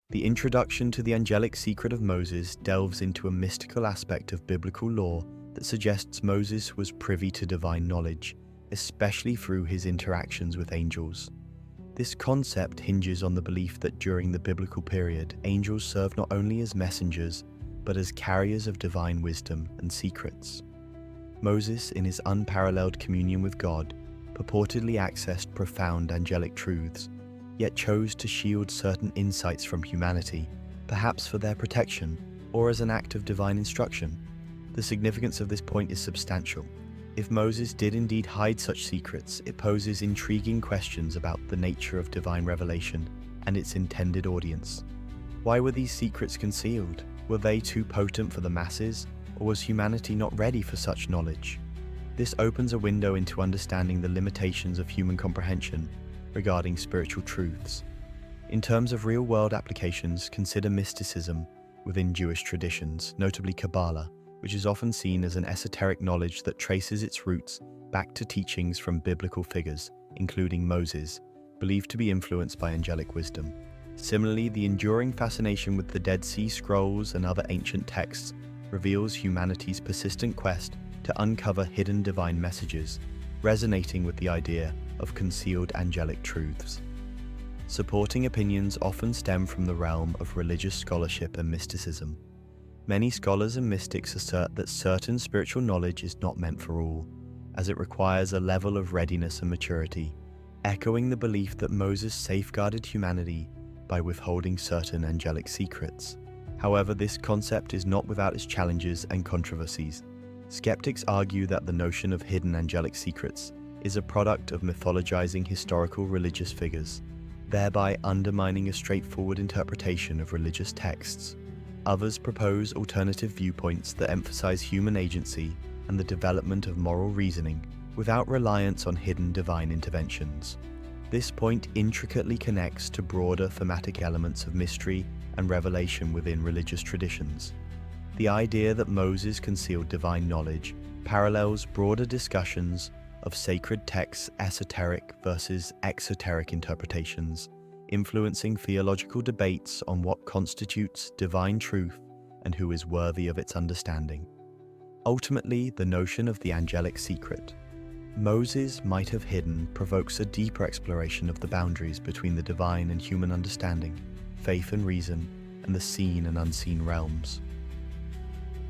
The introduction to the angelic secret of Moses delves into a mystical aspect of biblical lore that suggests Moses was privy to divine knowledge, especially through his interactions with angels. This concept hinges on the belief that during the biblical period, angels served not only as messengers, but as carriers of divine wisdom and secrets. Moses, in his unparalleled communion with God, purportedly accessed profound angelic truths, yet chose to shield certain insights from humanity, perhaps for their protection or as an act of divine instruction. The significance of this point is substantial. If Moses did indeed hide such secrets, it poses intriguing questions about the nature of divine revelation and its intended audience. Why were these secrets concealed? Were they too potent for the masses, or was humanity not ready for such knowledge? This opens a window into understanding the limitations of human comprehension regarding spiritual truths. In terms of real-world applications, consider mysticism within Jewish traditions, notably Kabbalah, which is often seen as an esoteric knowledge that traces its roots back to teachings from biblical figures, including Moses, believed to be influenced by angelic wisdom. Similarly, the enduring fascination with the Dead Sea Scrolls and other ancient texts reveals humanity's persistent quest to uncover hidden divine messages, resonating with the idea of concealed angelic truths. Supporting opinions often stem from the realm of religious scholarship and mysticism. Many scholars and mystics assert that certain spiritual knowledge is not meant for all, as it requires a level of readiness and maturity, echoing the belief that Moses safeguarded humanity by withholding certain angelic secrets. However, this concept is not without its challenges and controversies. Skeptics argue that the notion of hidden angelic secrets is a product of mythologizing historical religious figures, thereby undermining a straightforward interpretation of religious texts. Others propose alternative viewpoints that emphasize human agency and the development of moral reasoning without reliance on hidden divine interventions. This point intricately connects to broader thematic elements of mystery and revelation within religious traditions. The idea that Moses concealed divine knowledge parallels broader discussions of sacred texts' esoteric versus exoteric interpretations, influencing theological debates on what constitutes divine truth and who is worthy of its understanding. Ultimately, the notion of the angelic secret Moses might have hidden provokes a deeper exploration of the boundaries between the divine and human understanding, faith and reason, and the seen and unseen realms.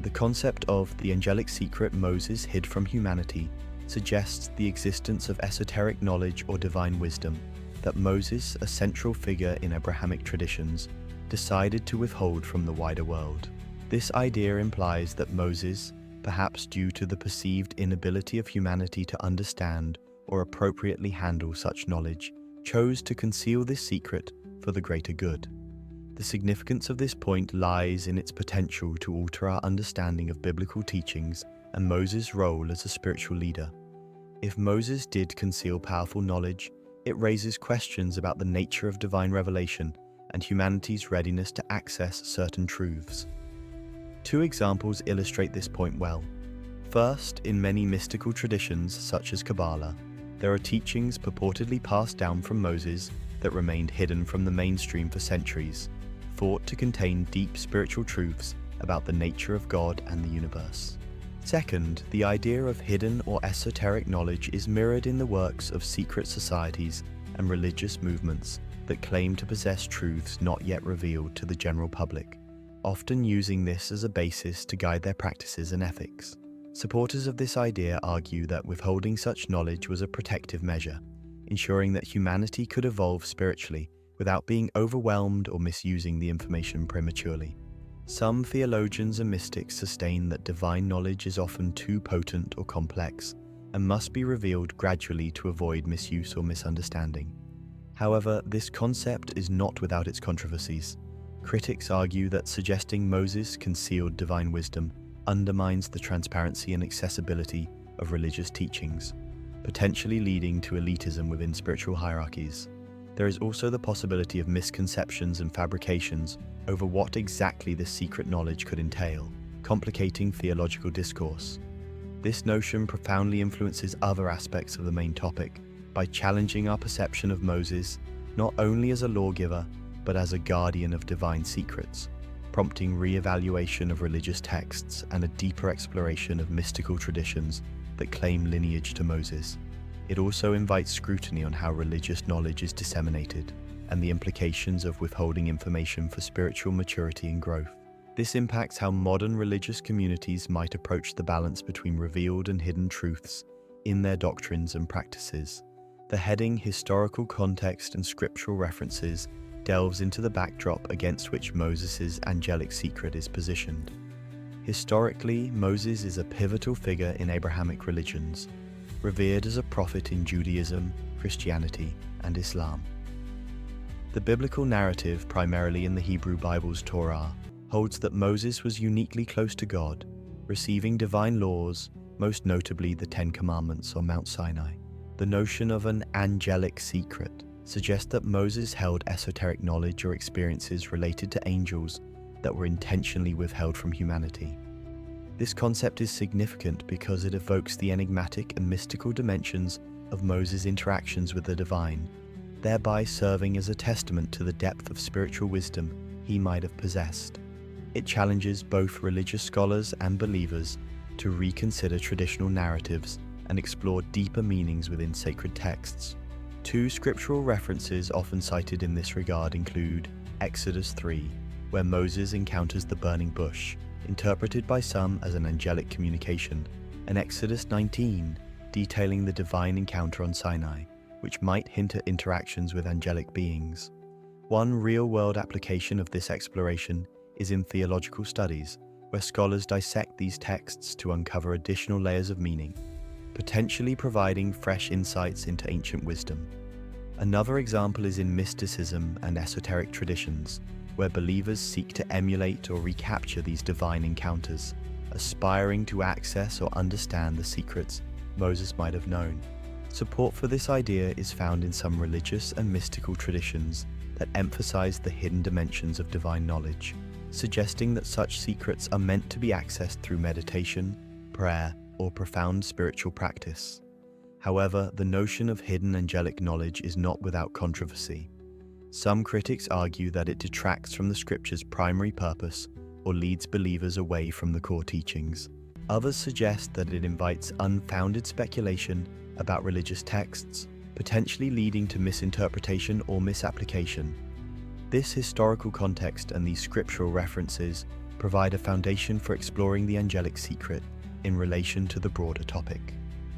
The concept of the angelic secret Moses hid from humanity suggests the existence of esoteric knowledge or divine wisdom that Moses, a central figure in Abrahamic traditions, decided to withhold from the wider world. This idea implies that Moses, perhaps due to the perceived inability of humanity to understand or appropriately handle such knowledge, chose to conceal this secret for the greater good. The significance of this point lies in its potential to alter our understanding of biblical teachings and Moses' role as a spiritual leader. If Moses did conceal powerful knowledge, it raises questions about the nature of divine revelation and humanity's readiness to access certain truths. Two examples illustrate this point well. First, in many mystical traditions, such as Kabbalah, there are teachings purportedly passed down from Moses that remained hidden from the mainstream for centuries, thought to contain deep spiritual truths about the nature of God and the universe. Second, the idea of hidden or esoteric knowledge is mirrored in the works of secret societies and religious movements that claim to possess truths not yet revealed to the general public, often using this as a basis to guide their practices and ethics. Supporters of this idea argue that withholding such knowledge was a protective measure, ensuring that humanity could evolve spiritually without being overwhelmed or misusing the information prematurely. Some theologians and mystics sustain that divine knowledge is often too potent or complex and must be revealed gradually to avoid misuse or misunderstanding. However, this concept is not without its controversies. Critics argue that suggesting Moses concealed divine wisdom undermines the transparency and accessibility of religious teachings, potentially leading to elitism within spiritual hierarchies. There is also the possibility of misconceptions and fabrications over what exactly this secret knowledge could entail, complicating theological discourse. This notion profoundly influences other aspects of the main topic by challenging our perception of Moses not only as a lawgiver, but as a guardian of divine secrets, prompting re-evaluation of religious texts and a deeper exploration of mystical traditions that claim lineage to Moses. It also invites scrutiny on how religious knowledge is disseminated and the implications of withholding information for spiritual maturity and growth. This impacts how modern religious communities might approach the balance between revealed and hidden truths in their doctrines and practices. The heading Historical Context and Scriptural References delves into the backdrop against which Moses' angelic secret is positioned. Historically, Moses is a pivotal figure in Abrahamic religions, revered as a prophet in Judaism, Christianity, and Islam. The biblical narrative, primarily in the Hebrew Bible's Torah, holds that Moses was uniquely close to God, receiving divine laws, most notably the Ten Commandments on Mount Sinai. The notion of an angelic secret suggests that Moses held esoteric knowledge or experiences related to angels that were intentionally withheld from humanity. This concept is significant because it evokes the enigmatic and mystical dimensions of Moses' interactions with the divine, thereby serving as a testament to the depth of spiritual wisdom he might have possessed. It challenges both religious scholars and believers to reconsider traditional narratives and explore deeper meanings within sacred texts. Two scriptural references often cited in this regard include Exodus 3, where Moses encounters the burning bush, interpreted by some as an angelic communication, and Exodus 19, detailing the divine encounter on Sinai, which might hint at interactions with angelic beings. One real-world application of this exploration is in theological studies, where scholars dissect these texts to uncover additional layers of meaning, potentially providing fresh insights into ancient wisdom. Another example is in mysticism and esoteric traditions, where believers seek to emulate or recapture these divine encounters, aspiring to access or understand the secrets Moses might have known. Support for this idea is found in some religious and mystical traditions that emphasize the hidden dimensions of divine knowledge, suggesting that such secrets are meant to be accessed through meditation, prayer, or profound spiritual practice. However, the notion of hidden angelic knowledge is not without controversy. Some critics argue that it detracts from the scripture's primary purpose or leads believers away from the core teachings. Others suggest that it invites unfounded speculation about religious texts, potentially leading to misinterpretation or misapplication. This historical context and these scriptural references provide a foundation for exploring the angelic secret in relation to the broader topic.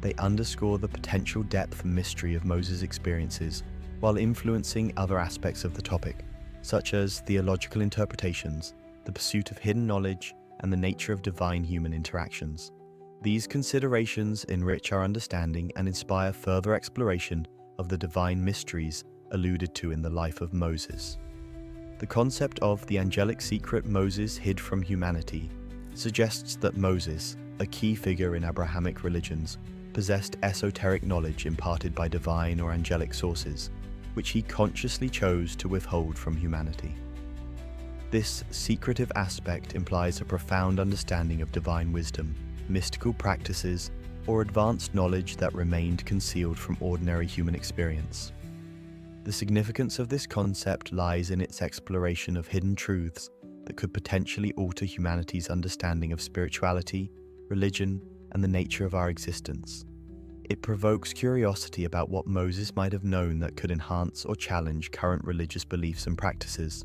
They underscore the potential depth and mystery of Moses' experiences while influencing other aspects of the topic, such as theological interpretations, the pursuit of hidden knowledge, and the nature of divine human interactions. These considerations enrich our understanding and inspire further exploration of the divine mysteries alluded to in the life of Moses. The concept of the angelic secret Moses hid from humanity suggests that Moses, a key figure in Abrahamic religions, possessed esoteric knowledge imparted by divine or angelic sources, which he consciously chose to withhold from humanity. This secretive aspect implies a profound understanding of divine wisdom, mystical practices, or advanced knowledge that remained concealed from ordinary human experience. The significance of this concept lies in its exploration of hidden truths that could potentially alter humanity's understanding of spirituality, religion, and the nature of our existence. It provokes curiosity about what Moses might have known that could enhance or challenge current religious beliefs and practices.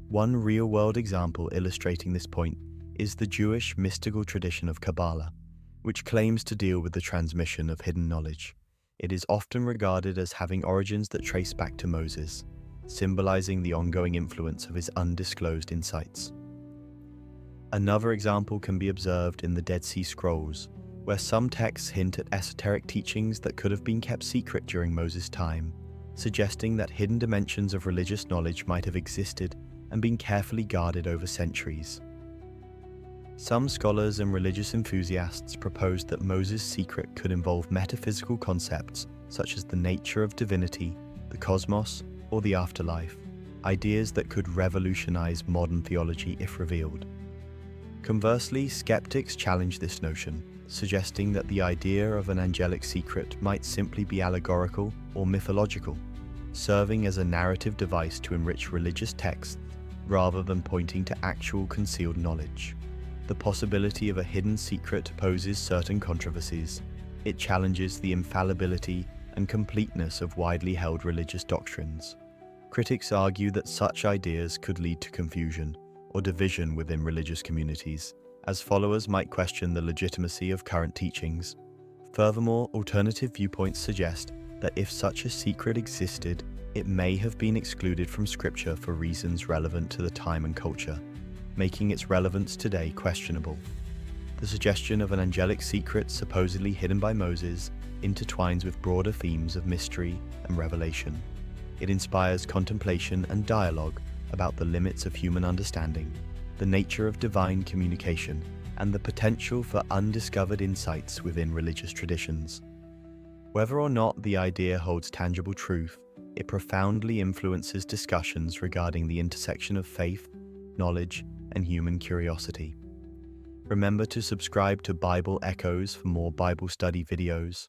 One real-world example illustrating this point is the Jewish mystical tradition of Kabbalah, which claims to deal with the transmission of hidden knowledge. It is often regarded as having origins that trace back to Moses, symbolizing the ongoing influence of his undisclosed insights. Another example can be observed in the Dead Sea Scrolls, where some texts hint at esoteric teachings that could have been kept secret during Moses' time, suggesting that hidden dimensions of religious knowledge might have existed and been carefully guarded over centuries. Some scholars and religious enthusiasts propose that Moses' secret could involve metaphysical concepts such as the nature of divinity, the cosmos, or the afterlife, ideas that could revolutionize modern theology if revealed. Conversely, skeptics challenge this notion, suggesting that the idea of an angelic secret might simply be allegorical or mythological. serving as a narrative device to enrich religious texts rather than pointing to actual concealed knowledge. The possibility of a hidden secret poses certain controversies. It challenges the infallibility and completeness of widely held religious doctrines. Critics argue that such ideas could lead to confusion or division within religious communities, as followers might question the legitimacy of current teachings. Furthermore, alternative viewpoints suggest that if such a secret existed, it may have been excluded from Scripture for reasons relevant to the time and culture, making its relevance today questionable. The suggestion of an angelic secret supposedly hidden by Moses intertwines with broader themes of mystery and revelation. It inspires contemplation and dialogue about the limits of human understanding, the nature of divine communication, and the potential for undiscovered insights within religious traditions. Whether or not the idea holds tangible truth, it profoundly influences discussions regarding the intersection of faith, knowledge, and human curiosity. Remember to subscribe to Bible Echoes for more Bible study videos.